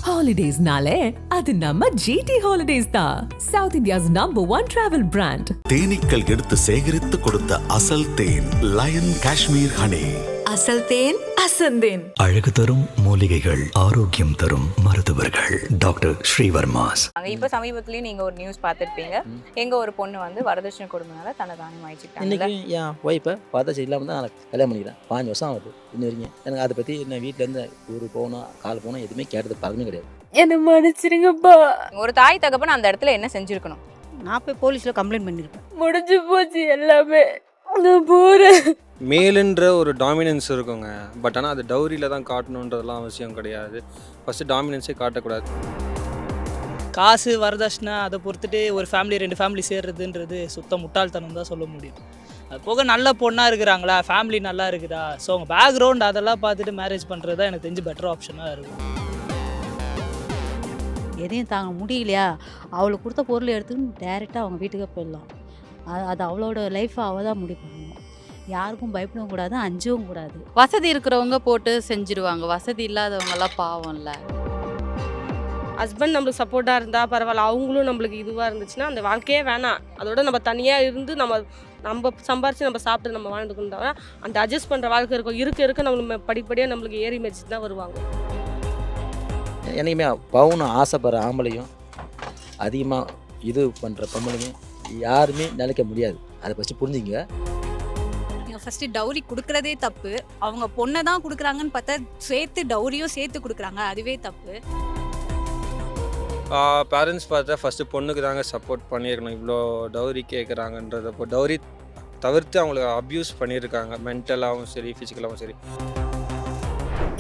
Holidays-nale, அது நம்ம GT Holidays தான். South India's #1 travel brand. தேனீக்கள் எடுத்து சேகரித்து கொடுத்த அசல் தேன் லயன் காஷ்மீர் ஹனி. அசல் தேன் அசந்தேன். அழகு தரும் மூலிகைகள், ஆரோக்கியம் தரும் மருத்துவர்கள். டாக்டர் ஸ்ரீவர்மாஸ். இப்போ சமீபத்துலேயும் நீங்கள் ஒரு நியூஸ் பார்த்துருப்பீங்க. எங்கள் ஒரு பொண்ணு வந்து வரதட்சணை கொடுமைனால தன்னை தானே மாய்ச்சிட்டாங்க. இன்றைக்கி என் ஒய்ஃபை வரதட்சணை இல்லாமல் தான் நான் கல்யாணம் பண்ணிக்கிறேன். 5 வருஷம் ஆகுது இன்ன வரைக்கும். எனக்கு அதை பற்றி என்ன வீட்டிலேருந்து ஊர் போகணும் கால் போகணும் எதுவுமே கேட்டது பழக்கமே கிடையாது. என்ன மன்னிச்சிருங்கப்பா. ஒரு தாய் தகப்பன் அந்த இடத்துல என்ன செஞ்சுருக்கணும்? நான் போய் போலீஸில் கம்ப்ளைண்ட் பண்ணியிருப்பேன். முடிஞ்சு போச்சு எல்லாமே. நான் போகிறேன். மேலுன்ற ஒரு டாமினன்ஸ் இருக்குங்க. பட் ஆனால் அது டவுரியில் தான் காட்டணுன்றதெல்லாம் அவசியம் கிடையாது. ஃபஸ்ட்டு டாமினன்ஸே காட்டக்கூடாது. காசு வரதட்சணை அதை பொறுத்துட்டு ஒரு ஃபேமிலி 2 ஃபேமிலி சேர்றதுன்றது சுத்த முட்டாள்தனம் தான் சொல்ல முடியும். அது போக நல்ல பொண்ணாக இருக்கிறாங்களா, ஃபேமிலி நல்லா இருக்குதா, ஸோ அவங்க பேக்ரவுண்ட் அதெல்லாம் பார்த்துட்டு மேரேஜ் பண்ணுறது தான் எனக்கு தெரிஞ்சு பெட்டர் ஆப்ஷனாக இருக்கும். எதையும் தாங்க முடியலையா, அவளுக்கு கொடுத்த பொருள் எடுத்துன்னு டேரெக்டாக அவங்க வீட்டுக்கே போயிடலாம். அது அவளோட லைஃப்பை அவள் தான் முடிவு பண்ணணும். யாருக்கும் பயப்படவும் கூடாது, அஞ்சவும் கூடாது. வசதி இருக்கிறவங்க போட்டு செஞ்சுருவாங்க, வசதி இல்லாதவங்கெல்லாம் பாவம்ல. ஹஸ்பண்ட் நம்மளுக்கு சப்போர்ட்டாக இருந்தால் பரவாயில்ல, அவங்களும் நம்மளுக்கு இதுவாக இருந்துச்சுன்னா அந்த வாழ்க்கையே வேணாம். அதோட நம்ம தனியாக இருந்து நம்ம சம்பாரித்து நம்ம சாப்பிட்டு நம்ம வாழ்ந்துக்கணும் தவிர அந்த அட்ஜஸ்ட் பண்ணுற வாழ்க்கை இருக்கும். இருக்க நம்மளுக்கு படிப்படியாக நம்மளுக்கு ஏறி மெச்சிட்டு தான் வருவாங்க. என்றைக்குமே பவுனும் ஆசைப்படுற ஆம்பளையும் அதிகமாக இது பண்ணுற பொம்பளையும் யாருமே நினைக்க முடியாது. அதை ஃபஸ்ட்டு புரிஞ்சுங்க. ஃபஸ்ட்டு டவுரி கொடுக்குறதே தப்பு. அவங்க பொண்ணை தான் கொடுக்குறாங்கன்னு பார்த்தா சேர்த்து டவுரியும் சேர்த்து கொடுக்குறாங்க, அதுவே தப்பு. பேரண்ட்ஸ் பார்த்தா ஃபஸ்ட்டு பொண்ணுக்கு தாங்க சப்போர்ட் பண்ணியிருக்கணும். இவ்வளோ டவுரி கேட்குறாங்கன்றத இப்போ டவுரி தவிர்த்து அவங்களுக்கு அப்யூஸ் பண்ணியிருக்காங்க, மென்டலாகவும் சரி ஃபிசிக்கலாகவும் சரி.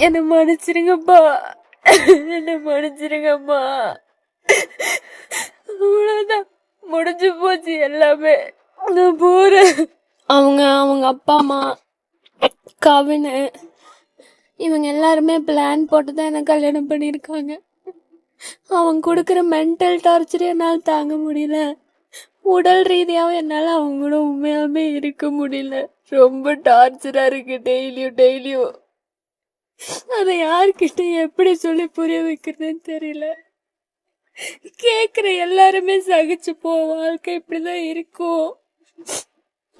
என்ன மன்னிச்சிருங்கப்பா, என்ன மன்னிச்சிருங்கம்மா. அவ்வளோதான், முடிஞ்சு போச்சு எல்லாமே. நான் போகிறேன். அவங்க அப்பா அம்மா கவின் இவங்க எல்லாருமே பிளான் போட்டு தான் எனக்கு கல்யாணம் பண்ணியிருக்காங்க. அவங்க கொடுக்குற மென்டல் டார்ச்சர் என்னால் தாங்க முடியல. உடல் ரீதியாகவும் என்னால் அவங்க கூட உண்மையாகவே இருக்க முடியல. ரொம்ப டார்ச்சராக இருக்குது டெய்லியும். அதை யார்கிட்ட எப்படி சொல்லி புரிய வைக்கிறதுன்னு தெரியல. கேட்குற எல்லாருமே சகிச்சு போ, வாழ்க்கை இப்படிதான் இருக்கும்,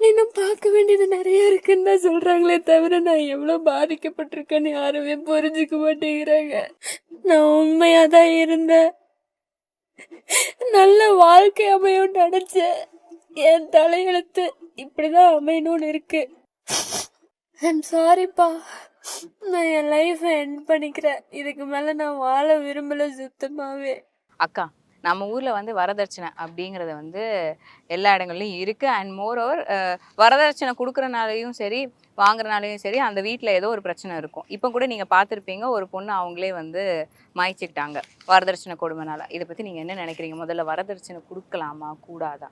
இன்னும் பார்க்க வேண்டியது நிறைய இருக்குன்னு தான் சொல்றாங்களே தவிர நான் எவ்வளோ பாதிக்கப்பட்டிருக்கேன்னு யாருமே புரிஞ்சுக்க மாட்டேங்கிறாங்க. நான் உண்மையாக தான் இருந்தேன், நல்ல வாழ்க்கை அமையும் நினைச்சேன். என் தலையெழுத்து இப்படிதான் அமையணும்னு இருக்கு. ஐம் சாரிப்பா, நான் என் லைஃப்பை எண்ட் பண்ணிக்கிறேன். இதுக்கு மேலே நான் வாழ விரும்பலை சுத்தமாகவே. அக்கா, நம்ம ஊரில் வந்து வரதட்சணை அப்படிங்கிறது வந்து எல்லா இடங்கள்லையும் இருக்குது. அண்ட் மோர் ஓவர் வரதட்சணை கொடுக்குறனாலையும் சரி வாங்குறனாலையும் சரி அந்த வீட்டில் ஏதோ ஒரு பிரச்சனை இருக்கும். இப்போ கூட நீங்கள் பார்த்துருப்பீங்க, ஒரு பொண்ணு அவங்களே வந்து மாய்ச்சிக்கிட்டாங்க வரதட்சணை கொடுமைனால. இதை பற்றி நீங்கள் என்ன நினைக்கிறீங்க? முதல்ல வரதட்சணை கொடுக்கலாமா கூடாதா?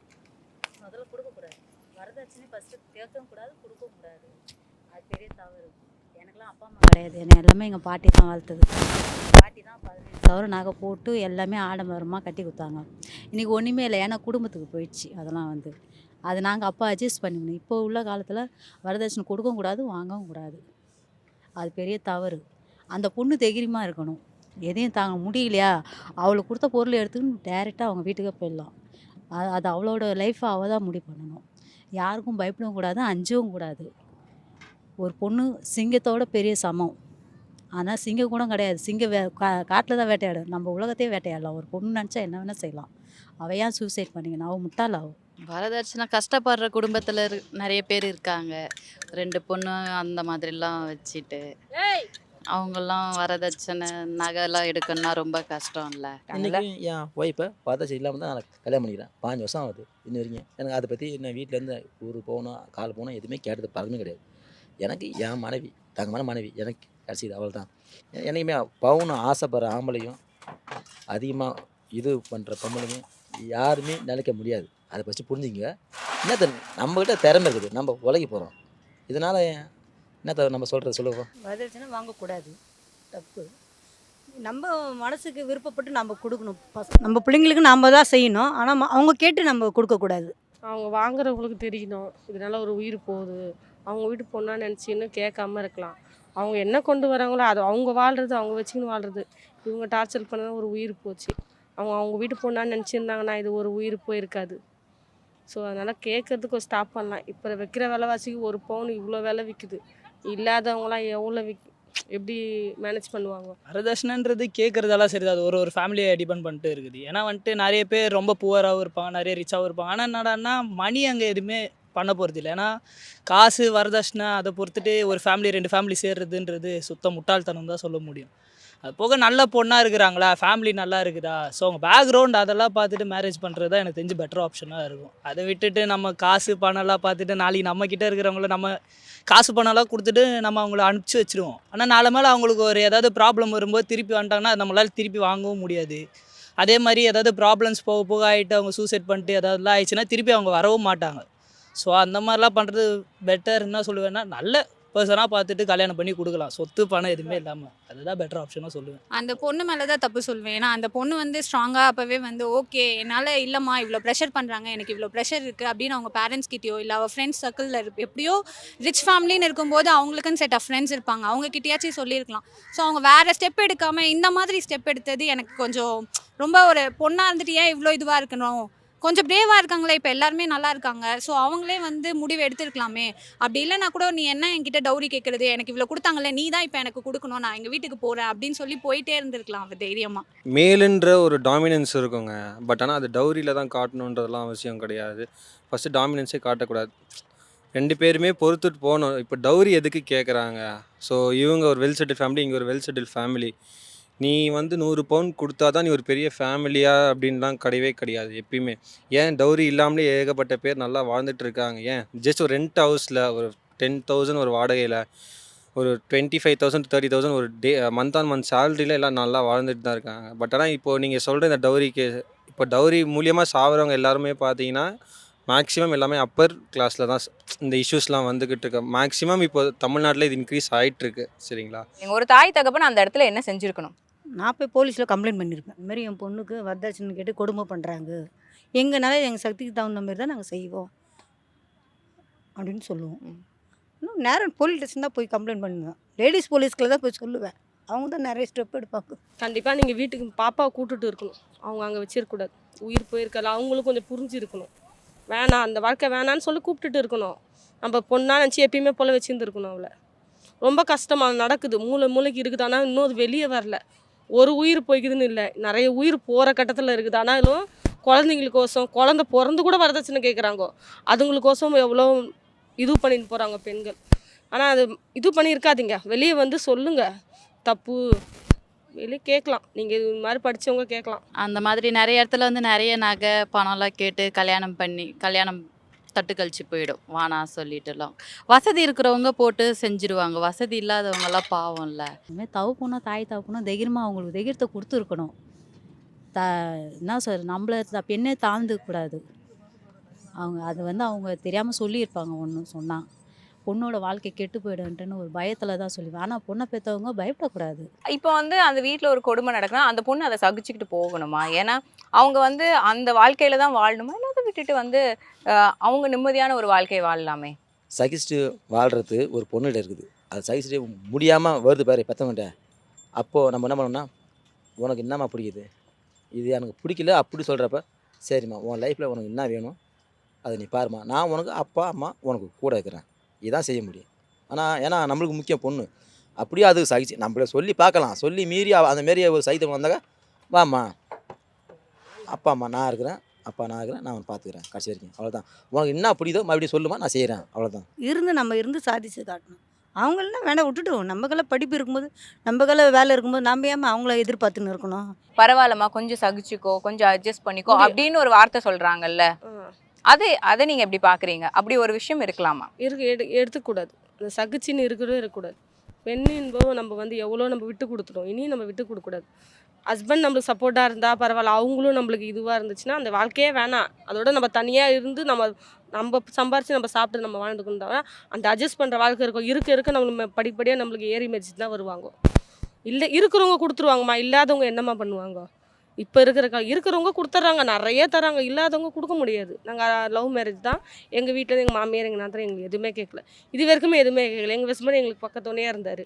முதல்ல கொடுக்கக்கூடாது. வரதட்சணை ஃபஸ்ட்டு கேட்கவும் கூடாது, கொடுக்கவும் கூடாது. அது பெரிய தவறு. எனக்குலாம் அப்பா அம்மா கிடையாது, என்னை எல்லாமே எங்கள் பாட்டி தான் வளர்த்தது. பாட்டி தான் 15,000 நகை போட்டு எல்லாமே ஆடம்பரமாக கட்டி கொடுத்தாங்க. இன்றைக்கி ஒன்றுமே இல்லை, ஏன்னா குடும்பத்துக்கு போயிடுச்சு. அதெல்லாம் வந்து அது நாங்கள் அப்போ அட்ஜஸ்ட் பண்ணிக்கணும். இப்போ உள்ள காலத்தில் வரதட்சணை கொடுக்கவும் கூடாது, வாங்கவும் கூடாது. அது பெரிய தவறு. அந்த பொண்ணு தைரியமாக இருக்கணும். எதையும் தாங்க முடியலையா, அவளுக்கு கொடுத்த பொருள் எடுத்துக்கின்னு டேரெக்டாக அவங்க வீட்டுக்கே போயிடலாம். அது அவளோட லைஃப்பை அவள் தான் முடிவு பண்ணணும். யாருக்கும் பயப்படவும் கூடாது, அஞ்சவும் கூடாது. ஒரு பொண்ணு சிங்கத்தோட பெரிய சமம். ஆனால் சிங்கம் கூட கிடையாது. சிங்கம் காட்டில் தான் வேட்டையாடும், நம்ம உலகத்தையே வேட்டையாடலாம். ஒரு பொண்ணு நினச்சா என்ன வேணால் செய்யலாம். அவள் ஏன் சூசைட் பண்ணிக்கணும்? அவள் முட்டாளாகும். வரதட்சணை கஷ்டப்படுற குடும்பத்தில் நிறைய பேர் இருக்காங்க. 2 பொண்ணு அந்த மாதிரிலாம் வச்சுட்டு அவங்கெல்லாம் வரதட்சணை நகைலாம் எடுக்கணும்னா ரொம்ப கஷ்டம் இல்லை. இன்றைக்கி என் ஒய்ஃபை வரதட்சணை இல்லாமல் தான் நான் கல்யாணம் பண்ணிக்கிறேன். 5 வருஷம் ஆகுது இன்ன வரைக்கும். எனக்கு அதை பற்றி என்ன வீட்டிலேருந்து ஊர் போகணும் கால் போகணும் எதுவுமே கேட்டது பழக்கமே கிடையாது. எனக்கு என் மனைவி தங்கமான மனைவி எனக்கு கிடச்சிது, அவள் தான். என்றைக்குமே பவுனும் ஆசைப்படுற ஆம்பளையும் அதிகமாக இது பண்ணுற பொம்பளையும் யாருமே நினைக்க முடியாது. அதை ஃபஸ்ட்டு புரிஞ்சுங்க. என்ன நம்மக்கிட்ட திறமை இருக்குது, நம்ம உலகி போகிறோம். இதனால் என்ன நம்ம சொல்கிறது சொல்லுவோம். வரதட்சணை வாங்கக்கூடாது, தப்பு. நம்ம மனசுக்கு விருப்பப்பட்டு நம்ம கொடுக்கணும். நம்ம பிள்ளைங்களுக்கு நம்ம தான் செய்யணும். ஆனால் அவங்க கேட்டு நம்ம கொடுக்கக்கூடாது. அவங்க வாங்குறவங்களுக்கு தெரியணும் இதனால ஒரு உயிர் போகுது, அவங்க வீட்டு பொண்ணாக நினச்சின்னு கேட்காம இருக்கலாம். அவங்க என்ன கொண்டு வராங்களோ அது அவங்க வாழ்கிறது, அவங்க வச்சுக்கின்னு வாழ்கிறது. இவங்க டார்ச்சர் பண்ணதான் ஒரு உயிர் போச்சு. அவங்க வீட்டு பொண்ணான்னு நினச்சிருந்தாங்கன்னா இது ஒரு உயிர் போயிருக்காது. ஸோ அதனால் கேட்குறதுக்கு ஒரு ஸ்டாப் பண்ணலாம். இப்போ வைக்கிற விலைவாசிக்கு ஒரு பவுன் இவ்வளோ விலை விற்குது. இல்லாதவங்களாம் எவ்வளோ எப்படி மேனேஜ் பண்ணுவாங்க? வரதட்சணைன்றது கேட்குறதெல்லாம் சரி, அது ஒரு ஃபேமிலியை டிபெண்ட் பண்ணிட்டு இருக்குது. ஏன்னா வந்துட்டு நிறைய பேர் ரொம்ப புவராகவும் இருப்பாங்க, நிறைய ரிச்சாகவும் இருப்பாங்க. ஆனால் என்னடான்னா மணி அங்கே எதுவுமே பண்ண போகிறது இல்லை. ஏன்னா காசு வரதட்சணை அதை பொறுத்துட்டு ஒரு ஃபேமிலி 2 ஃபேமிலி சேர்றதுன்றது சுத்த முட்டாள்தனம் தான் சொல்ல முடியும். அது போக நல்ல பொண்ணாக இருக்கிறாங்களா, ஃபேமிலி நல்லா இருக்குதா, ஸோ அவங்க பேக்ரவுண்ட் அதெல்லாம் பார்த்துட்டு மேரேஜ் பண்ணுறது தான் எனக்கு தெரிஞ்சு பெட்டர் ஆப்ஷனாக இருக்கும். அதை விட்டுட்டு நம்ம காசு பணம்லாம் பார்த்துட்டு நாளைக்கு நம்மக்கிட்ட இருக்கிறவங்கள நம்ம காசு பணம்லாம் கொடுத்துட்டு நம்ம அவங்கள அனுப்பிச்சி வச்சுருவோம். ஆனால் நாளை மேலே அவங்களுக்கு ஒரு ஏதாவது ப்ராப்ளம் வரும்போது திருப்பி வந்துட்டாங்கன்னா அது நம்மளால் திருப்பி வாங்கவும் முடியாது. அதே மாதிரி ஏதாவது ப்ராப்ளம்ஸ் போக போக ஆகிட்டு அவங்க சூசைட் பண்ணிட்டு ஏதாவதுலாம் ஆயிடுச்சுன்னா திருப்பி அவங்க வரவும் மாட்டாங்க. ஸோ அந்த மாதிரிலாம் பண்ணுறது பெட்டர். என்ன சொல்லுவேன்னா நல்ல பர்சனாக பார்த்துட்டு கல்யாணம் பண்ணி கொடுக்கலாம், சொத்து பணம் எதுவுமே இல்லாமல். அதுதான் பெட்டர் ஆப்ஷனாக சொல்லுவேன். அந்த பொண்ணு மேலே தான் தப்பு சொல்வேன். ஏன்னா அந்த பொண்ணு வந்து ஸ்ட்ராங்காக அப்போவே வந்து ஓகே என்னால் இல்லைம்மா இவ்வளோ ப்ரெஷர் பண்ணுறாங்க, எனக்கு இவ்வளோ ப்ரெஷர் இருக்குது அப்படின்னு அவங்க பேரண்ட்ஸ் கிட்டேயோ இல்லை அவள் ஃப்ரெண்ட்ஸ் சர்க்கிளில் எப்படியோ ரிச் ஃபேமிலின்னு இருக்கும்போது அவங்களுக்குன்னு செட் ஆஃப் ஃப்ரெண்ட்ஸ் இருப்பாங்க, அவங்க கிட்டேயாச்சும் சொல்லியிருக்கலாம். ஸோ அவங்க வேறு ஸ்டெப் எடுக்காமல் இந்த மாதிரி ஸ்டெப் எடுத்தது எனக்கு கொஞ்சம் ரொம்ப ஒரு பொண்ணாக இருந்துட்டு ஏன் இவ்வளோ இதுவாக இருக்கணும், கொஞ்சம் பிரேவாக இருக்காங்களே, இப்போ எல்லாருமே நல்லா இருக்காங்க. ஸோ அவங்களே வந்து முடிவு எடுத்துருக்கலாமே. அப்படி இல்லைனா கூட நீ என்ன என்கிட்ட டவுரி கேட்குறது, எனக்கு இவ்வளோ கொடுத்தாங்களே நீ தான் இப்போ எனக்கு கொடுக்கணும், நான் எங்கள் வீட்டுக்கு போகிறேன் அப்படின்னு சொல்லி போயிட்டே இருந்திருக்கலாம் அவள் தைரியமாக. மேலுன்ற ஒரு டாமினன்ஸ் இருக்குங்க. பட் ஆனால் அது டவுரியில் தான் காட்டணுன்றதெல்லாம் அவசியம் கிடையாது. ஃபஸ்ட்டு டாமினன்ஸே காட்டக்கூடாது. 2 பேருமே பொறுத்துட்டு போகணும். இப்போ டவுரி எதுக்கு கேட்குறாங்க? ஸோ இவங்க ஒரு வெல் செட்டில் ஃபேமிலி, இங்கே ஒரு வெல் செட்டில் ஃபேமிலி. நீ வந்து 100 பவுன் கொடுத்தா தான் நீ ஒரு பெரிய ஃபேமிலியா அப்படின்லாம் கிடையவே கிடையாது எப்பயுமே. ஏன் டவுரி இல்லாமலே ஏகப்பட்ட பேர் நல்லா வாழ்ந்துட்டு இருக்காங்க. ஏன் ஜஸ்ட் ஒரு ரெண்ட் ஹவுஸில் ஒரு 10,000 ஒரு வாடகையில் ஒரு 25,000 to 30,000 ஒரு மந்த் ஆன் மந்த் சேலரியில் எல்லாம் நல்லா வாழ்ந்துட்டு தான் இருக்காங்க. பட் ஆனால் இப்போது நீங்கள் சொல்கிற இந்த டவுரிக்கு இப்போ டவுரி மூலியமாக சாகிறவங்க எல்லாருமே பார்த்தீங்கன்னா மேக்ஸிமம் எல்லாமே அப்பர் கிளாஸில் தான் இந்த இஷ்யூஸ்லாம் வந்துக்கிட்டு இருக்கு. மேக்ஸிமம் இப்போ தமிழ்நாட்டில் இது இன்க்ரீஸ் ஆகிட்டுருக்கு. சரிங்களா? நீங்கள் ஒரு தாய் தகப்பன் அந்த இடத்துல என்ன செஞ்சுருக்கணும்? நான் போய் போலீஸில் கம்ப்ளைண்ட் பண்ணியிருப்பேன். இந்த மாதிரி என் பொண்ணுக்கு வரதட்சணை கேட்டு கொடுமை பண்ணுறாங்க, எங்கனால எங்கள் சக்திக்கு தகுந்த மாதிரி தான் நாங்கள் செய்வோம் அப்படின்னு சொல்லுவோம். இன்னும் நேரம் போலீஸ் ஸ்டேஷன் தான் போய் கம்ப்ளைண்ட் பண்ணுவேன். லேடிஸ் போலீஸ்கில் தான் போய் சொல்லுவேன். அவங்க தான் நிறைய ஸ்டெப் எடுப்பாங்க. கண்டிப்பாக நீங்கள் வீட்டுக்கு பாப்பாவை கூட்டுட்டு இருக்கணும். அவங்க அங்கே வச்சிருக்கக்கூடாது. உயிர் போயிருக்கல அவங்களும் கொஞ்சம் புரிஞ்சிருக்கணும். வேணாம் அந்த வாழ்க்கை வேணான்னு சொல்லி கூப்பிட்டுட்டு இருக்கணும். நம்ம பொண்ணாக நினச்சி எப்பயுமே போல வச்சுருந்துருக்கணும். அவளை ரொம்ப கஷ்டமாக நடக்குது, மூளைக்கு இருக்குது. ஆனால் இன்னும் அது வெளியே வரல. ஒரு உயிர் போய்க்குதுன்னு இல்லை, நிறைய உயிர் போகிற கட்டத்தில் இருக்குது. ஆனாலும் குழந்தைங்களுக்கோசம் குழந்தை பிறந்து கூட வரதட்சணை கேட்குறாங்க. அதுங்களுக்கோசம் எவ்வளோ இது பண்ணிட்டு போகிறாங்க பெண்கள். ஆனால் அது இது பண்ணியிருக்காதீங்க, வெளியே வந்து சொல்லுங்கள். தப்பு வெளியே கேட்கலாம், நீங்கள் இது மாதிரி படித்தவங்க கேட்கலாம். அந்த மாதிரி நிறைய இடத்துல வந்து நிறைய நகை பணம்லாம் கேட்டு கல்யாணம் தட்டு கழிச்சு போயிடும் வானா சொல்லிட்டுலாம். வசதி இருக்கிறவங்க போட்டு செஞ்சுருவாங்க, வசதி இல்லாதவங்கெல்லாம் பாவம்ல. இதுமாதிரி தவு போனால் தாய் தவு போனால் தைரியமாக அவங்களுக்கு தைரியத்தை கொடுத்துருக்கணும். என்ன சார் நம்மள பெண்ணே தாழ்ந்துக்கூடாது. அவங்க அது வந்து அவங்க தெரியாமல் சொல்லியிருப்பாங்க. ஒன்று சொன்னால் பொண்ணோட வாழ்க்கை கெட்டு போயிடுன்ட்டுன்னு ஒரு பயத்தில் தான் சொல்லுவேன். ஆனால் பொண்ணை பெற்றவங்க பயப்படக்கூடாது. இப்போ வந்து அந்த வீட்டில் ஒரு கொடுமை நடக்குன்னா அந்த பொண்ணு அதை சகிச்சுக்கிட்டு போகணுமா? ஏன்னா அவங்க வந்து அந்த வாழ்க்கையில் தான் வாழணுமா, இல்லை அதை விட்டுட்டு வந்து அவங்க நிம்மதியான ஒரு வாழ்க்கையை வாழலாமே? சகிச்சுட்டு வாழ்கிறது ஒரு பொண்ணுகிட்ட இருக்குது. அது சகிச்சுட்டு முடியாமல் வருது பாரு பெற்றவங்கிட்ட. அப்போது நம்ம என்ன பண்ணோம்னா, உனக்கு என்னம்மா பிடிக்குது, இது எனக்கு பிடிக்கல அப்படி சொல்கிறப்ப, சரிம்மா உன் லைஃப்பில் உனக்கு என்ன வேணும் அதை நீ பாருமா, நான் உனக்கு அப்பா அம்மா உனக்கு கூட இருக்கிறேன், இதான் செய்ய முடியும். ஆனால் ஏன்னா நம்மளுக்கு முக்கியம் பொண்ணு. அப்படியே அது சகிச்சு நம்மள சொல்லி பார்க்கலாம். சொல்லி மீறி அந்த மாரி ஒரு சகித்தவங்க வந்தாங்க, வாம்மா அப்பா அம்மா நான் இருக்கிறேன், நான் அவனை பார்த்துக்கிறேன் கடைசி வரைக்கும், அவ்வளோதான். உனக்கு என்ன பிடிக்குதோ மறுபடியும் சொல்லுமா, நான் செய்கிறேன், அவ்வளோதான். நம்ம இருந்து சாதிச்சு காட்டணும். அவங்களெல்லாம் வேண்டாம் விட்டுட்டோம். நம்மக்கெல்லாம் படிப்பு இருக்கும்போது, நம்மக்கெல்லாம் வேலை இருக்கும்போது நம்ம ஏமா அவங்கள எதிர்பார்த்துன்னு இருக்கணும்? பரவாயில்லம்மா கொஞ்சம் சகிச்சுக்கோ, கொஞ்சம் அட்ஜஸ்ட் பண்ணிக்கோ அப்படின்னு ஒரு வார்த்தை சொல்கிறாங்கல்ல, அதை நீங்கள் எப்படி பார்க்குறீங்க? அப்படி ஒரு விஷயம் இருக்கலாமா? எடுத்துக்கூடாது. அந்த சகிச்சின்னு இருக்கக்கூடாது. பெண் என்பதும் நம்ம வந்து எவ்வளோ நம்ம விட்டு கொடுத்துட்டோம், இனியும் நம்ம விட்டு கொடுக்கக்கூடாது. ஹஸ்பண்ட் நம்மளுக்கு சப்போர்ட்டாக இருந்தால் பரவாயில்ல, அவங்களும் நம்மளுக்கு இதுவாக இருந்துச்சுன்னா அந்த வாழ்க்கையே வேணாம். அதோட நம்ம தனியாக இருந்து நம்ம சம்பாரித்து நம்ம சாப்பிட்டு நம்ம வாழ்ந்துக்கணும். தவிர அந்த அட்ஜஸ்ட் பண்ணுற வாழ்க்கை இருக்கும். இருக்க நம்மளுக்கு படிப்படியாக நம்மளுக்கு ஏறி மெதிச்சுட்டு தான் வருவாங்க. இல்லை இருக்கிறவங்க கொடுத்துருவாங்கம்மா, இல்லாதவங்க என்னம்மா பண்ணுவாங்க? இப்போ இருக்கிறவங்க கொடுத்துட்றாங்க, நிறைய தராங்க. இல்லாதவங்க கொடுக்க முடியாது. நாங்கள் லவ் மேரேஜ் தான். எங்கள் வீட்டில் எங்கள் மாமியார் எங்கள் நாத்தனார் எங்களுக்கு எதுவுமே கேட்கல. இது வரைக்குமே எதுவுமே கேட்கல. எங்கள் ஹஸ்பண்ட் எங்களுக்கு பக்கத்தோனையாக இருந்தார்.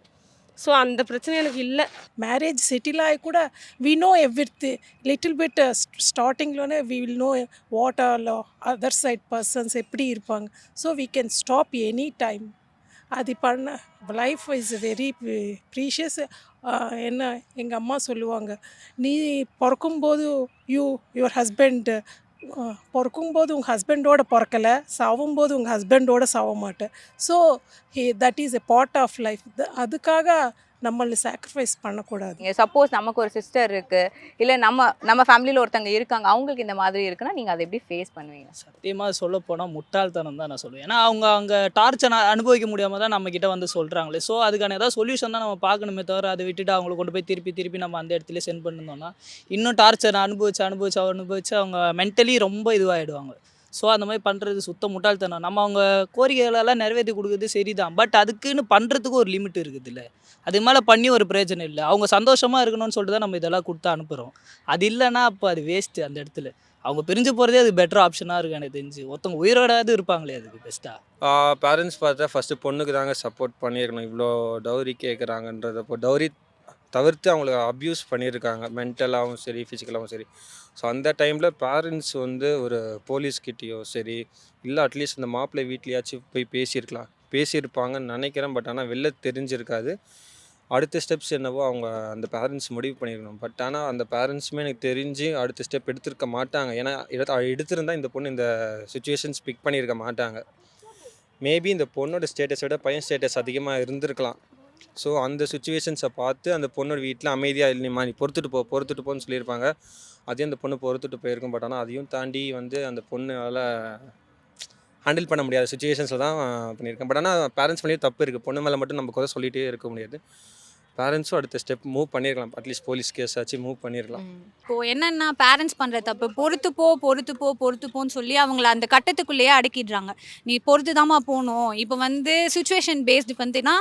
ஸோ அந்த பிரச்சனை எனக்கு இல்லை. మ్యారేజ్ సెటిల్ అయ్యి కూడా we know everything little bit స్టార్టింగ్లోనే we will know what all other side persons எப்படி இருப்பாங்க. So we can stop any time. அது பண்ண லைஃப் இஸ் வெரி ப்ரீஷியஸ். என்ன எங்கள் அம்மா சொல்லுவாங்க, நீ பிறக்கும்போது யுவர் ஹஸ்பண்ட் பிறக்கும்போது உங்கள் ஹஸ்பண்டோட பிறக்கலை, சாவும்போது உங்கள் ஹஸ்பண்டோட சாவ மாட்டேன். So that is a part of life. அதுக்காக நம்மளை சாக்ரிஃபைஸ் பண்ணக்கூடாது. சப்போஸ் நமக்கு ஒரு சிஸ்டர் இருக்கு, இல்லை நம்ம ஃபேமிலியில் ஒருத்தங்க இருக்காங்க, அவங்களுக்கு இந்த மாதிரி இருக்குன்னா நீங்கள் அதை எப்படி ஃபேஸ் பண்ணுவீங்க? சத்தியமாக சொல்ல போனால் முட்டாள்தனம் தான் நான் சொல்லுவேன். ஏன்னா அவங்க டார்ச்சர் அனுபவிக்க முடியாமல் தான் நம்மக்கிட்ட வந்து சொல்கிறாங்களே. ஸோ அதுக்கான ஏதாவது சொல்யூஷன் தான் நம்ம பார்க்கணுமே தவிர அதை விட்டுட்டு அவங்கள கொண்டு போய் திருப்பி நம்ம அந்த இடத்துல சென்ட் பண்ணிருந்தோம்னா இன்னும் டார்ச்சர் அனுபவிச்சு அவங்க மென்டலி ரொம்ப இதுவாகிடுவாங்க. ஸோ அந்த மாதிரி பண்ணுறது சுத்த முட்டாள்தனம். நம்ம அவங்க கோரிக்கைகளெல்லாம் நிறைவேற்றி கொடுக்குறது சரிதான், பட் அதுக்குன்னு பண்ணுறதுக்கு ஒரு லிமிட் இருக்குது இல்லை. அது மேலே பண்ணி ஒரு பிரயோஜனம் இல்லை. அவங்க சந்தோஷமாக இருக்கணும்னு சொல்லிட்டு தான் நம்ம இதெல்லாம் கொடுத்து அனுப்புகிறோம். அது இல்லைன்னா அப்போ அது வேஸ்ட்டு. அந்த இடத்துல அவங்க பிரிஞ்சு போகிறதே அது பெட்டர் ஆப்ஷனாக இருக்குது எனக்கு தெரிஞ்சு. ஒருத்தவங்க உயிரோடாவது இருப்பாங்களே, அதுக்கு பெஸ்ட்டாக. பேரண்ட்ஸ் பார்த்தா ஃபஸ்ட்டு பொண்ணுக்கு தாங்க சப்போர்ட் பண்ணியிருக்கணும். இவ்வளோ டவுரி கேட்குறாங்கன்றதப்போ டவுரி தவிர்த்து அவங்களுக்கு அப்யூஸ் பண்ணியிருக்காங்க, மென்டலாகவும் சரி ஃபிசிக்கலாகவும் சரி. ஸோ அந்த டைமில் பேரண்ட்ஸ் வந்து ஒரு போலீஸ்கிட்டேயோ சரி, இல்லை அட்லீஸ்ட் அந்த மாப்பிள்ளை வீட்லேயாச்சும் போய் பேசியிருப்பாங்கன்னு நினைக்கிறேன். பட் ஆனால் வெளில தெரிஞ்சிருக்காது. அடுத்த ஸ்டெப்ஸ் என்னவோ அவங்க அந்த பேரண்ட்ஸ் முடிவு பண்ணியிருக்கணும். பட் ஆனால் அந்த பேரண்ட்ஸுமே எனக்கு தெரிஞ்சு அடுத்த ஸ்டெப் எடுத்திருக்க மாட்டாங்க. ஏன்னா எடுத்திருந்தால் இந்த பொண்ணு இந்த சுச்சுவேஷன்ஸ் பிக் பண்ணியிருக்க மாட்டாங்க. மேபி இந்த பொண்ணோட ஸ்டேட்டஸை விட பையன் ஸ்டேட்டஸ் அதிகமாக இருந்திருக்கலாம். ஸோ அந்த சுச்சுவேஷன்ஸை பார்த்து அந்த பொண்ணோட வீட்டில் அமைதியாக இல்லைம்மா நீ பொறுத்துட்டு போன்னு சொல்லியிருப்பாங்க. அதையும் அந்த பொண்ணு பொறுத்துட்டு போயிருக்கும். பட் ஆனால் அதையும் தாண்டி வந்து அந்த பொண்ணால் ஹேண்டில் பண்ண முடியாத சுச்சுவேஷன்ஸில் தான் பண்ணியிருக்கேன். பட் ஆனால் பேரண்ட்ஸ் மேலேயும் தப்பு இருக்குது. பொண்ணு மேலே மட்டும் நம்ம கூட சொல்லிகிட்டே இருக்க முடியாது. பேரண்ட்ஸும் அடுத்த ஸ்டெப் மூவ் பண்ணியிருக்கலாம். அட்லீஸ்ட் போலீஸ் கேஸ் ஆச்சு மூவ் பண்ணியிருக்கலாம். இப்போது என்னென்னா பேரண்ட்ஸ் பண்ணுற தப்பு பொறுத்துப்போன்னு சொல்லி அவங்கள அந்த கட்டத்துக்குள்ளேயே அடக்கிடுறாங்க. நீ பொறுத்து தாம்மா போகணும். இப்போ வந்து சுச்சுவேஷன் பேஸ்டு வந்துன்னா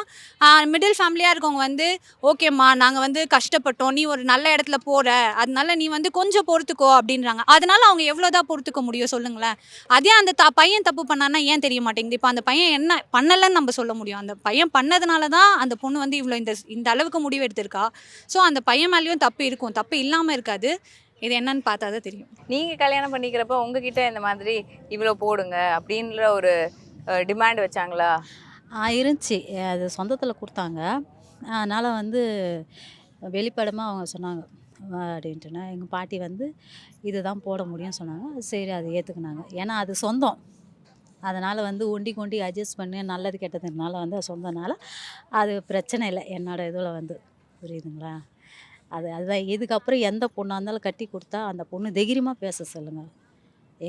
மிடில் ஃபேமிலியாக இருக்கவங்க வந்து ஓகேம்மா நாங்கள் வந்து கஷ்டப்பட்டோம், நீ ஒரு நல்ல இடத்துல போகிற, அதனால நீ வந்து கொஞ்சம் பொறுத்துக்கோ அப்படின்றாங்க. அதனால அவங்க எவ்வளோதான் பொறுத்துக்க முடியும் சொல்லுங்களேன். அதே அந்த பையன் தப்பு பண்ணான்னா ஏன் தெரிய மாட்டேங்குது. இப்போ அந்த பையன் என்ன பண்ணலைன்னு நம்ம சொல்ல முடியும். அந்த பையன் பண்ணதுனால தான் அந்த பொண்ணு வந்து இவ்வளோ இந்த அளவுக்கு முடிவு எடுத்திருக்கா. ஸோ அந்த பையன் மேலேயும் தப்பு இருக்கும், தப்பு இல்லாமல் இருக்காது. இது என்னன்னு பார்த்தா தான் தெரியும். நீங்கள் கல்யாணம் பண்ணிக்கிறப்ப உங்ககிட்ட இந்த மாதிரி இவ்வளோ போடுங்க அப்படின்ற ஒரு டிமாண்ட் வச்சாங்களா? இருந்துச்சு. அது சொந்தத்தில் கொடுத்தாங்க. அதனால் வந்து வெளிப்படமாக அவங்க சொன்னாங்க அப்படின்ட்டுனா எங்கள் பாட்டி வந்து இதுதான் போட முடியும்னு சொன்னாங்க. சரி அதை ஏற்றுக்குனாங்க. ஏன்னா அது சொந்தம். அதனால் வந்து ஒண்டி அட்ஜஸ்ட் பண்ணி நல்லது கெட்டதுனால வந்து அது சொந்தனால அது பிரச்சனை இல்லை என்னோடய இதில் வந்து. புரியுதுங்களா? அதுதான் இதுக்கப்புறம் எந்த பொண்ணாக இருந்தாலும் கட்டி கொடுத்தா அந்த பொண்ணு தைரியமாக பேச சொல்லுங்கள்,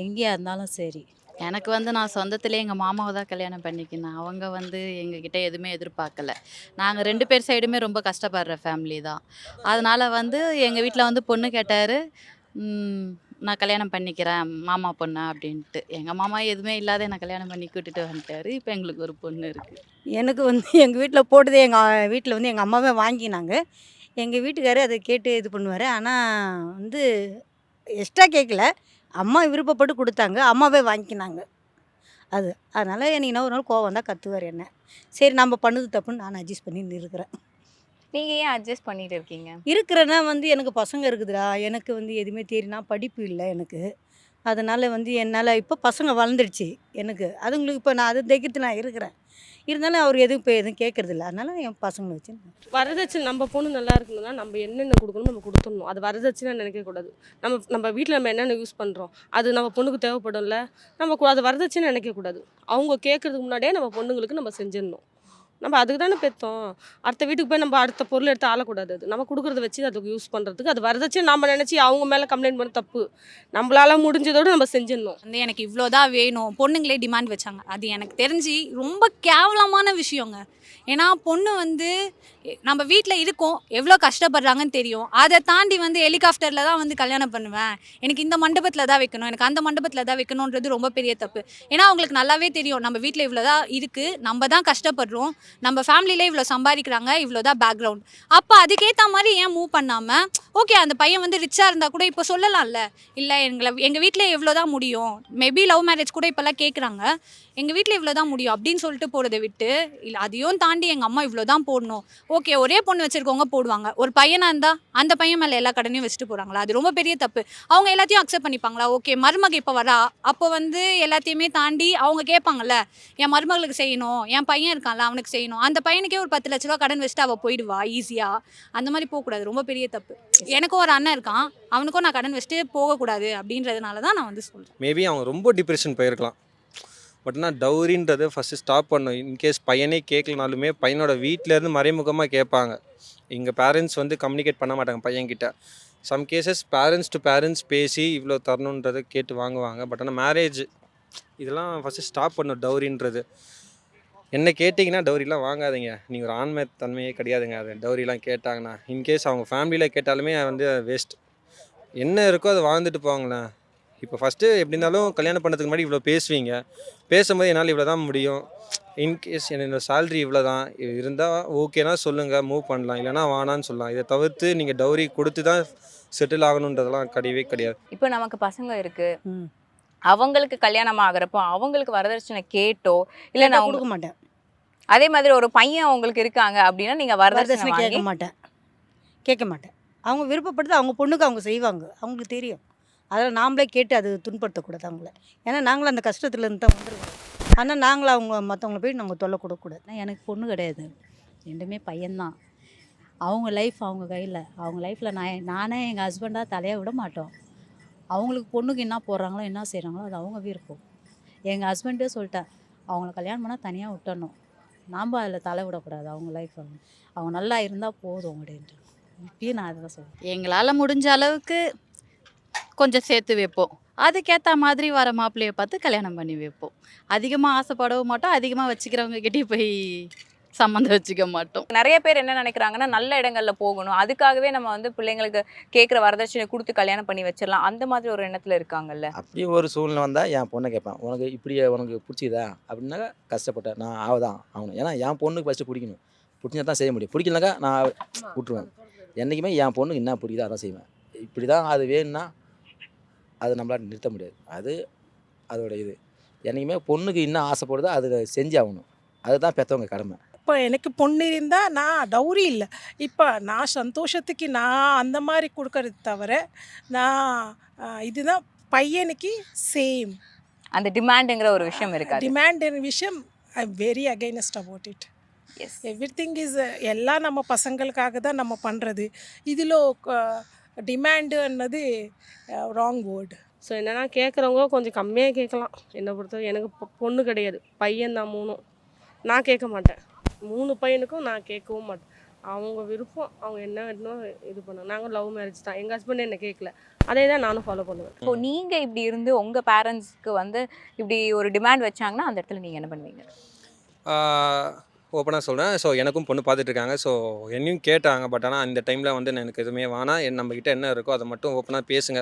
எங்கேயா இருந்தாலும் சரி. எனக்கு வந்து நான் சொந்தத்திலே எங்கள் மாமாவை தான் கல்யாணம் பண்ணிக்கினேன். அவங்க வந்து எங்ககிட்ட எதுவுமே எதிர்பார்க்கல. நாங்கள் 2 பேர் சைடுமே ரொம்ப கஷ்டப்படுற ஃபேமிலி தான். அதனால் வந்து எங்கள் வீட்டில் வந்து பொண்ணு கேட்டார், நான் கல்யாணம் பண்ணிக்கிறேன் மாமா பொண்ணை அப்படின்ட்டு. எங்கள் மாமா எதுவுமே இல்லாத என்னை கல்யாணம் பண்ணி கூட்டிகிட்டு வந்துட்டார். இப்போ எங்களுக்கு ஒரு பொண்ணு இருக்குது. எனக்கு வந்து எங்கள் வீட்டில் போட்டதே எங்கள் வீட்டில் வந்து எங்கள் அம்மாவே வாங்கினாங்க. எங்கள் வீட்டுக்காரர் அதை கேட்டு இது பண்ணுவார். ஆனால் வந்து எக்ஸ்ட்ரா கேட்கல, அம்மா விருப்பப்பட்டு கொடுத்தாங்க, அம்மாவே வாங்கிக்கினாங்க. அதனால் எனக்கு ஒரு நாள் கோவம் தான் கத்துவார் என்ன. சரி நம்ம பண்ணது தப்புன்னு நான் அட்ஜஸ்ட் பண்ணி இருக்கிறேன். நீங்கள் ஏன் அட்ஜஸ்ட் பண்ணிட்டு இருக்கீங்க? இருக்கிறேன்னா வந்து எனக்கு பசங்க இருக்குதுடா, எனக்கு வந்து எதுவுமே தெரியும்னா படிப்பு இல்லை எனக்கு. அதனால் வந்து என்னால் இப்போ பசங்க வளர்ந்துடுச்சு எனக்கு. அதுங்களுக்கு இப்போ நான் அது தைக்கிறது நான் இருக்கிறேன். இருந்தாலும் அவர் எதுவும் கேட்குறதில்ல. அதனால் என் பசங்களை வச்சு வரதட்சணை நம்ம பொண்ணு நல்லா இருக்கணும்னா நம்ம என்னென்ன கொடுக்கணும் நம்ம கொடுத்துடணும். அது வரதட்சணை நினைக்கக்கூடாது. நம்ம வீட்டில் நம்ம என்னென்ன யூஸ் பண்ணுறோம் அது நம்ம பொண்ணுக்கு தேவைப்படும்ல. நம்ம அது வரதட்சணை நினைக்கக்கூடாது. அவங்க கேட்குறதுக்கு முன்னாடியே நம்ம பொண்ணுங்களுக்கு நம்ம செஞ்சிடணும். நம்ம அதுக்கு தானே பெற்றோம். அடுத்த வீட்டுக்கு போய் நம்ம அடுத்த பொருள் எடுத்து ஆளக்கூடாது. அது நம்ம கொடுக்குறத வச்சு அதுக்கு யூஸ் பண்ணுறதுக்கு அது வரதட்சணை நம்ம நினச்சி அவங்க மேலே கம்ப்ளைண்ட் பண்ண தப்பு. நம்மளால் முடிஞ்சதோடு நம்ம செஞ்சிடணும். வந்து எனக்கு இவ்வளோதான் வேணும் பொண்ணுங்களே டிமாண்ட் வச்சாங்க. அது எனக்கு தெரிஞ்சு ரொம்ப கேவலமான விஷயங்க. ஏன்னா பொண்ணு வந்து நம்ம வீட்டில் இருக்கோம், எவ்வளோ கஷ்டப்படுறாங்கன்னு தெரியும். அதை தாண்டி வந்து ஹெலிகாப்டரில் தான் வந்து கல்யாணம் பண்ணுவேன், எனக்கு இந்த மண்டபத்தில் தான் வைக்கணும், எனக்கு அந்த மண்டபத்தில் தான் வைக்கணுன்றது ரொம்ப பெரிய தப்பு. ஏன்னா அவங்களுக்கு நல்லாவே தெரியும் நம்ம வீட்டில் இவ்வளோ தான் இருக்குது, நம்ம தான் கஷ்டப்படுறோம், நம்ம ஃபேமிலியில் இவ்வளோ சம்பாதிக்கிறாங்க, இவ்வளோ தான் பேக்ரவுண்ட். அப்போ அதுக்கேற்ற மாதிரி ஏன் மூவ் பண்ணாமல் ஓகே அந்த பையன் வந்து ரிச்சாக இருந்தால் கூட இப்போ சொல்லலாம்ல, இல்லை எங்கள் வீட்டில் எவ்வளோ தான் முடியும், மேபி லவ் மேரேஜ் கூட இப்போல்லாம் கேட்குறாங்க, எங்கள் வீட்டில் இவ்வளோ தான் முடியும் அப்படின்னு சொல்லிட்டு போகிறத விட்டு, இல்லை அதையும் தாண்டி எங்கள் அம்மா இவ்வளோ தான் போடணும், ஓகே ஒரே பொண்ணு வச்சிருக்கவங்க போடுவாங்க. ஒரு பையனா இருந்தா அந்த பையன் மேல எல்லா கடனையும் வச்சுட்டு போறாங்களா? அது ரொம்ப பெரிய தப்பு. அவங்க எல்லாத்தையும் அக்செப்ட் பண்ணிப்பாங்களா? ஓகே மருமக இப்ப வரா, அப்போ வந்து எல்லாத்தையுமே தாண்டி அவங்க கேட்பாங்கல்ல, என் மருமகளுக்கு செய்யணும், என் பையன் இருக்கான்ல அவனுக்கு செய்யணும். அந்த பையனுக்கே ஒரு 10 லட்ச ரூபா கடன் வச்சுட்டு அவ போயிடுவா ஈஸியா. அந்த மாதிரி போகக்கூடாது, ரொம்ப பெரிய தப்பு. எனக்கும் ஒரு அண்ணன் இருக்கான், அவனுக்கும் நான் கடன் வச்சுட்டு போகக்கூடாது அப்படின்றதுனால தான் நான் வந்து சொல்றேன். மேபி அவங்க ரொம்ப டிப்ரெஷன் போயிருக்கலாம். பட் ஆனால் டவுரின்றதை ஃபஸ்ட்டு ஸ்டாப் பண்ணணும். இன்கேஸ் பையனே கேட்கலனாலுமே பையனோட வீட்டிலேருந்து மறைமுகமாக கேட்பாங்க. எங்கள் பேரண்ட்ஸ் வந்து கம்யூனிகேட் பண்ண மாட்டாங்க பையன்கிட்ட. Some cases parents to parents பேசி இவ்வளோ தரணுன்றதை கேட்டு வாங்குவாங்க. பட் ஆனால் மேரேஜ் இதெல்லாம் ஃபஸ்ட்டு ஸ்டாப் பண்ணணும். டவுரின்றது என்ன கேட்டிங்கன்னா டவுரிலாம் வாங்காதீங்க. நீங்கள் ஒரு ஆண்மை தன்மையே கிடையாதுங்க. அது டவுரிலாம் கேட்டாங்கன்னா இன்கேஸ் அவங்க ஃபேமிலியில் கேட்டாலுமே வந்து வேஸ்ட். என்ன இருக்கோ அதை வாழ்ந்துட்டு போங்களேன். இப்போ ஃபஸ்ட்டு எப்படி இருந்தாலும் கல்யாணம் பண்ணுறதுக்கு முன்னாடி இவ்வளோ பேசுவீங்க. பேசும்போது என்னால் இவ்வளோ தான் முடியும், இன்கேஸ் என்னோட சேல்ரி இவ்வளோ தான் இருந்தால் ஓகேனா சொல்லுங்கள், மூவ் பண்ணலாம், இல்லைனா வானான்னு சொல்லலாம். இதை தவிர்த்து நீங்கள் டவுரி கொடுத்து தான் செட்டில் ஆகணுன்றதெல்லாம் கிடையவே கிடையாது. இப்போ நமக்கு பசங்க இருக்கு, அவங்களுக்கு கல்யாணம் ஆகுறப்போ அவங்களுக்கு வரதட்சணை கேட்டோ இல்லை நான் கொடுக்க மாட்டேன். அதே மாதிரி ஒரு பையன் உங்களுக்கு இருக்காங்க அப்படின்னா நீங்கள் வரதட்சணை கேட்க மாட்டேன். அவங்க விருப்பப்படுது, அவங்க பொண்ணுக்கு அவங்க செய்வாங்க, அவங்களுக்கு தெரியும். அதில் நாமளே கேட்டு அது துன்படுத்தக்கூடாது அவங்கள. ஏன்னா நாங்களும் அந்த கஷ்டத்துலேருந்து தான் வந்துருக்கோம். ஆனால் நாங்களும் அவங்க மற்றவங்கள போய் நாங்கள் தொல்லை கொடுக்கக்கூடாது. எனக்கு பொண்ணு கிடையாது, ரெண்டுமே பையன்தான். அவங்க லைஃப் அவங்க கையில், அவங்க லைஃப்பில் நானே எங்கள் ஹஸ்பண்டாக தலையாக விட மாட்டோம். அவங்களுக்கு பொண்ணுக்கு என்ன போடுறாங்களோ என்ன செய்கிறாங்களோ அது அவங்க விருப்பம். எங்கள் ஹஸ்பண்டே சொல்லிட்டேன், அவங்கள கல்யாணம் பண்ணால் தனியாக விட்டுறணும், நாம் அதில் தலை விடக்கூடாது. அவங்க லைஃப் அவங்க நல்லா இருந்தால் போதும் அப்படின்ட்டு இப்பயும் நான் அதை தான் சொல்லுவேன். எங்களால் முடிஞ்ச அளவுக்கு கொஞ்சம் சேர்த்து வைப்போம், அதுக்கேற்ற மாதிரி வர மாப்பிள்ளையை பார்த்து கல்யாணம் பண்ணி வைப்போம். அதிகமாக ஆசைப்படவும் மாட்டோம், அதிகமாக வச்சுக்கிறவங்க கிட்டே போய் சம்மந்தம் வச்சுக்க மாட்டோம். நிறைய பேர் என்ன நினைக்கிறாங்கன்னா நல்ல இடங்கள்ல போகணும், அதுக்காகவே நம்ம வந்து பிள்ளைங்களுக்கு கேட்குற வரதட்சணை கொடுத்து கல்யாணம் பண்ணி வச்சிடலாம், அந்த மாதிரி ஒரு எண்ணத்துல இருக்காங்கல்ல. அப்படி ஒரு சூழ்நிலை வந்தால் என் பொண்ணை கேட்பேன், உனக்கு இப்படி உனக்கு பிடிச்சிதா அப்படின்னாக்கா கஷ்டப்பட்டேன் நான் ஆவதான் ஆகணும். ஏன்னா என் பொண்ணுக்கு ஃபஸ்ட்டு பிடிக்கணும், பிடிச்சா தான் செய்ய முடியும். பிடிக்கலனாக்கா நான் விட்டுருவேன். என்றைக்குமே என் பொண்ணுக்கு என்ன பிடிக்குதோ அதான் செய்வேன். இப்படி தான் அது வேணும்னா அது நம்மளால் நிறுத்த முடியாது. அது அதோட இது என்றைக்குமே பொண்ணுக்கு இன்னும் ஆசைப்படுதோ அது செஞ்சு ஆகணும். அதுதான் பெற்றவங்க கடமை. இப்போ எனக்கு பொண்ணு இருந்தால் நான் டவுரி இல்லை, இப்போ நான் சந்தோஷத்துக்கு நான் அந்த மாதிரி கொடுக்கறது தவிர நான் இதுதான் பையனுக்கு சேம் அந்த டிமாண்டுங்கிற ஒரு விஷயம் இருக்கு. டிமாண்ட் விஷயம் I am very against about it. Everything is எல்லாம் நம்ம பசங்களுக்காக தான் நம்ம பண்ணுறது. இதில் டிமாண்டு அன்னது ராங் வேர்டு. ஸோ என்னென்னா கேட்குறவங்க கொஞ்சம் கம்மியாக கேட்கலாம். என்னை பொறுத்தவரை எனக்கு பொண்ணு கிடையாது, பையன் தான் 3. நான் கேட்க மாட்டேன், 3 பையனுக்கும் நான் கேட்கவும் மாட்டேன். அவங்க விருப்பம், அவங்க என்ன வேணும் இது பண்ணுவாங்க. நாங்கள் லவ் மேரேஜ் தான், எங்கள் ஹஸ்பண்ட் என்ன கேட்கல, அதே தான் நானும் ஃபாலோ பண்ணுவேன். இப்போ நீங்கள் இப்படி இருந்து உங்கள் பேரண்ட்ஸ்க்கு வந்து இப்படி ஒரு டிமாண்ட் வச்சாங்கன்னா அந்த இடத்துல நீங்கள் என்ன பண்ணுவீங்க? ஓப்பனாக சொல்கிறேன். ஸோ எனக்கும் பொண்ணு பார்த்துட்டு இருக்காங்க. ஸோ என்னையும் கேட்டாங்க. பட் ஆனால் அந்த டைமில் வந்து எனக்கு எதுவுமே வேணாம், நம்மக்கிட்ட என்ன இருக்கோ அதை மட்டும் ஓப்பனாக பேசுங்க.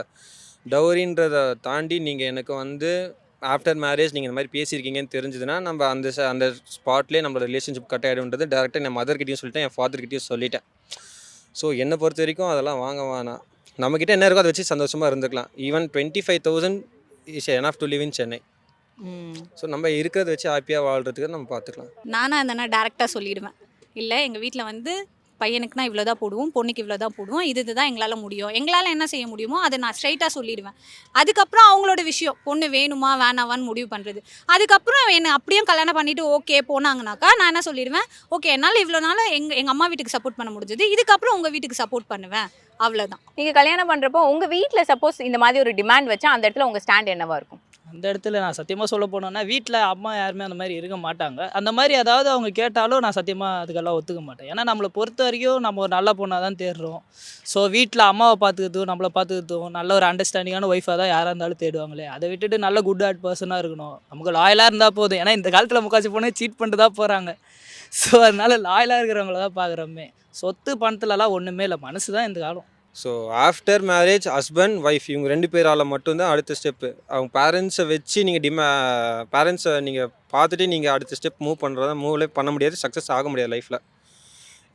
டவுரின்றதை தாண்டி நீங்கள் எனக்கு வந்து ஆஃப்டர் மேரேஜ் நீங்கள் இந்த மாதிரி பேசியிருக்கீங்கன்னு தெரிஞ்சதுன்னா நம்ம அந்த ஸ்பாட்லேயே நம்மளோட ரிலேஷன்ஷிப் கட் ஆகிடும்ன்றது டேரெக்டாக என் மதர்கிட்டையும் சொல்லிட்டேன், என் ஃபாதர்கிட்டையும் சொல்லிட்டேன். ஸோ என்னை பொறுத்த வரைக்கும் அதெல்லாம் வாங்க வேணாம். நம்மக்கிட்ட என்ன இருக்கோ அதை வச்சு சந்தோஷமாக இருந்துக்கலாம். Even 25,000 is enough to live in Chennai. So நம்ம இருக்கிறத வச்சு ஹாப்பியாக வாழ்கிறதுக்கு நம்ம பார்த்துக்கலாம். நானாக இருந்தேன்னா டேரெக்டாக சொல்லிவிடுவேன், இல்லை எங்கள் வீட்டில் வந்து பையனுக்குனா இவ்வளோ தான் போடுவோம், பொண்ணுக்கு இவ்வளோ தான் போடுவோம், இதுதான் எங்களால் முடியும், எங்களால் என்ன செய்ய முடியுமோ அதை நான் ஸ்ட்ரைட்டாக சொல்லிடுவேன். அதுக்கப்புறம் அவங்களோட விஷயம், பொண்ணு வேணுமா வேணாவான்னு முடிவு பண்ணுறது. அதுக்கப்புறம் என்னை அப்படியே கல்யாணம் பண்ணிவிட்டு ஓகே போனாங்கனாக்கா நான் என்ன சொல்லிடுவேன், ஓகே என்னால் இவ்வளோ நாள் எங்கள் அம்மா வீட்டுக்கு சப்போர்ட் பண்ண முடிஞ்சது, இதுக்கப்புறம் உங்கள் வீட்டுக்கு சப்போர்ட் பண்ணுவேன், அவ்வளோதான். நீங்கள் கல்யாணம் பண்ணுறப்போ உங்கள் வீட்டில் சப்போஸ் இந்த மாதிரி ஒரு டிமாண்ட் வச்சா அந்த இடத்துல உங்கள் ஸ்டாண்ட் என்னவாக இருக்கும்? அந்த இடத்துல நான் சத்தியமாக சொல்ல போனோன்னா வீட்டில் அம்மா யாருமே அந்த மாதிரி இருக்க மாட்டாங்க. அந்த மாதிரி ஏதாவது அவங்க கேட்டாலும் நான் சத்தியமாக அதுக்கெல்லாம் ஒத்துக்க மாட்டேன். ஏன்னா நம்மளை பொறுத்த வரைக்கும் நம்ம ஒரு நல்ல பொண்ணாக தான் தேடுறோம். ஸோ வீட்டில் அம்மாவை பார்த்துக்கிறதும் நம்மளை பார்த்துக்கிறதும் நல்ல ஒரு அண்டர்ஸ்டாண்டிங்கான ஒய்ஃபாக தான் யாராக இருந்தாலும் தேடுவாங்களே. அதை விட்டுட்டு நல்ல குட் ஹார்ட் பர்சனாக இருக்கணும், நமக்கு லாயலாக இருந்தால் போதும். ஏன்னா இந்த காலத்தில் முக்காசி பொண்ணு சீட் பண்ணிட்டு தான் போகிறாங்க. ஸோ அதனால் லாயலாக இருக்கிறவங்கள தான் பார்க்குறோமே. சொத்து பணத்துலலாம் ஒன்றுமே இல்லை, மனசு தான் இந்த காலம். So after marriage husband wife இவங்க 2 பேரால் மட்டும்தான் அடுத்த ஸ்டெப்பு. அவங்க பேரண்ட்ஸை வச்சு நீங்கள் பேரண்ட்ஸை நீங்கள் பார்த்துட்டு நீங்கள் அடுத்த ஸ்டெப் மூவ்லே பண்ண முடியாது, சக்ஸஸ் ஆக முடியாது லைஃப்பில்.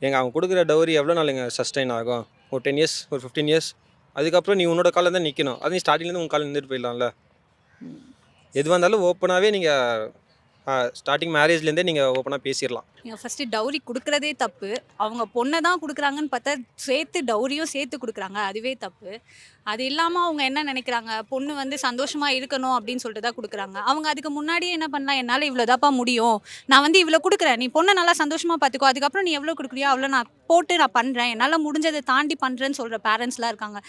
அவங்க கொடுக்குற டவுரி எவ்வளோ நாள் சஸ்டெயின் ஆகும்? ஒரு 10 இயர்ஸ், ஒரு 15 இயர்ஸ். அதுக்கப்புறம் நீ உன்னோட காலம் தான் நிற்கணும். அது நீ ஸ்டார்டிங்லேருந்து உங்கள் காலம் நின்றுட்டு போயிடலாம்ல. எதுவாக இருந்தாலும் ஓப்பனாகவே நீங்கள் ஸ்டார்டிங் மேரேஜ்லேருந்தே நீங்கள் ஓப்பனாக பேசிடலாம். நீங்கள் ஃபஸ்ட்டு டவுரி கொடுக்குறதே தப்பு. அவங்க பொண்ணை தான் கொடுக்குறாங்கன்னு பார்த்தா சேர்த்து டவுரியும் சேர்த்து கொடுக்குறாங்க, அதுவே தப்பு. அது இல்லாமல் அவங்க என்ன நினைக்கிறாங்க, பொண்ணு வந்து சந்தோஷமாக இருக்கணும் அப்படின்னு சொல்லிட்டு தான் கொடுக்குறாங்க. அவங்க அதுக்கு முன்னாடியே என்ன பண்ணலாம், என்னால் இவ்வளோதாப்பா முடியும், நான் வந்து இவ்வளோ கொடுக்குறேன், நீ பொண்ணை நல்லா சந்தோஷமாக பார்த்துக்கோ, அதுக்கப்புறம் நீ எவ்வளோ கொடுக்குறியோ அவ்வளோ நான் பண்ணுறேன், என்னால் முடிஞ்சதை தாண்டி பண்ணுறேன்னு சொல்கிற பேரண்ட்ஸ்லாம் இருக்காங்க.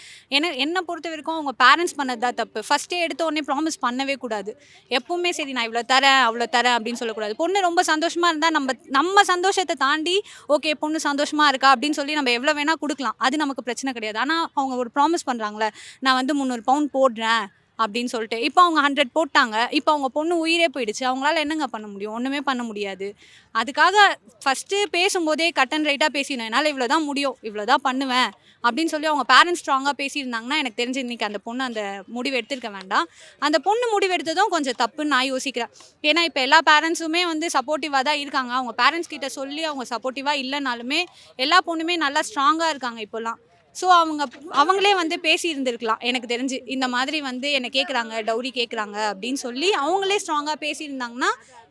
என்னை பொறுத்த வரைக்கும் அவங்க பேரண்ட்ஸ் பண்ணது தான் தப்பு. ஃபஸ்ட்டே எடுத்த உடனே ப்ராமிஸ் பண்ணவே கூடாது. எப்பவுமே சரி நான் இவ்வளோ தரேன் அவ்வளோ தரேன் அப்படின்னு சொல்லக்கூடாது. பொண்ணு ரொம்ப சந்தோஷமாக இருந்தால் நம்ம சந்தோஷத்தை தாண்டி ஓகே பொண்ணு சந்தோஷமாக இருக்கா அப்படின்னு சொல்லி நம்ம எவ்வளோ வேணால் கொடுக்கலாம், அது நமக்கு பிரச்சனை கிடையாது. ஆனால் அவங்க ஒரு ப்ராமிஸ் பண்ணுறாங்களே, நான் வந்து 300 பவுன் போடுறேன் அப்படின்னு சொல்லிட்டு இப்போ அவங்க 100 போட்டாங்க, இப்போ அவங்க பொண்ணு உயிரே போயிடுச்சு, அவங்களால என்னங்க பண்ண முடியும், ஒன்றுமே பண்ண முடியாது. அதுக்காக ஃபஸ்ட்டு பேசும்போதே கட் அண்ட் ரைட்டாக பேசிடணும், என்னால் இவ்வளோ தான் முடியும், இவ்வளோ தான் பண்ணுவேன் அப்படின்னு சொல்லி அவங்க பேரண்ட்ஸ் ஸ்ட்ராங்காக பேசியிருந்தாங்கன்னா எனக்கு தெரிஞ்சு இன்றைக்கி அந்த பொண்ணு அந்த முடிவு எடுத்திருக்க வேண்டாம். அந்த பொண்ணு முடிவு எடுத்ததும் கொஞ்சம் தப்புன்னு நான் யோசிக்கிறேன். ஏன்னா இப்போ எல்லா பேரண்ட்ஸுமே வந்து சப்போர்ட்டிவாக தான் இருக்காங்க. அவங்க பேரண்ட்ஸ் கிட்ட சொல்லி அவங்க சப்போர்ட்டிவாக இல்லைனாலுமே எல்லா பொண்ணுமே நல்லா ஸ்ட்ராங்காக இருக்காங்க இப்போல்லாம். ஸோ அவங்களே வந்து பேசி இருந்திருக்கலாம் எனக்கு தெரிஞ்சு, இந்த மாதிரி வந்து என்னை கேட்குறாங்க, டவுரி கேட்குறாங்க அப்படின்னு சொல்லி அவங்களே ஸ்ட்ராங்காக பேசியிருந்தாங்கன்னா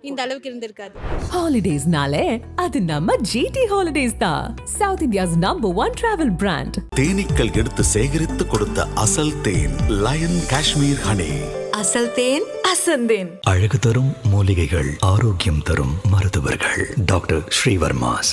இந்த அளவுக்கு இருந்திருக்காது. ஹாலிடேஸ்னாலே அது நம்ம ஜிடி ஹாலிடேஸ் தான், south India's number 1 travel brand. தேனீக்கள் எடுத்து சேகரித்து கொடுத்த அசல் தேன் லயன் காஷ்மீர் ஹனி. அசல் தேன் அசந்தேன். அழகு தரும் மூலிகைகள், ஆரோக்கியம் தரும் மருத்துவர்கள். டாக்டர் ஸ்ரீவர்மாஸ்.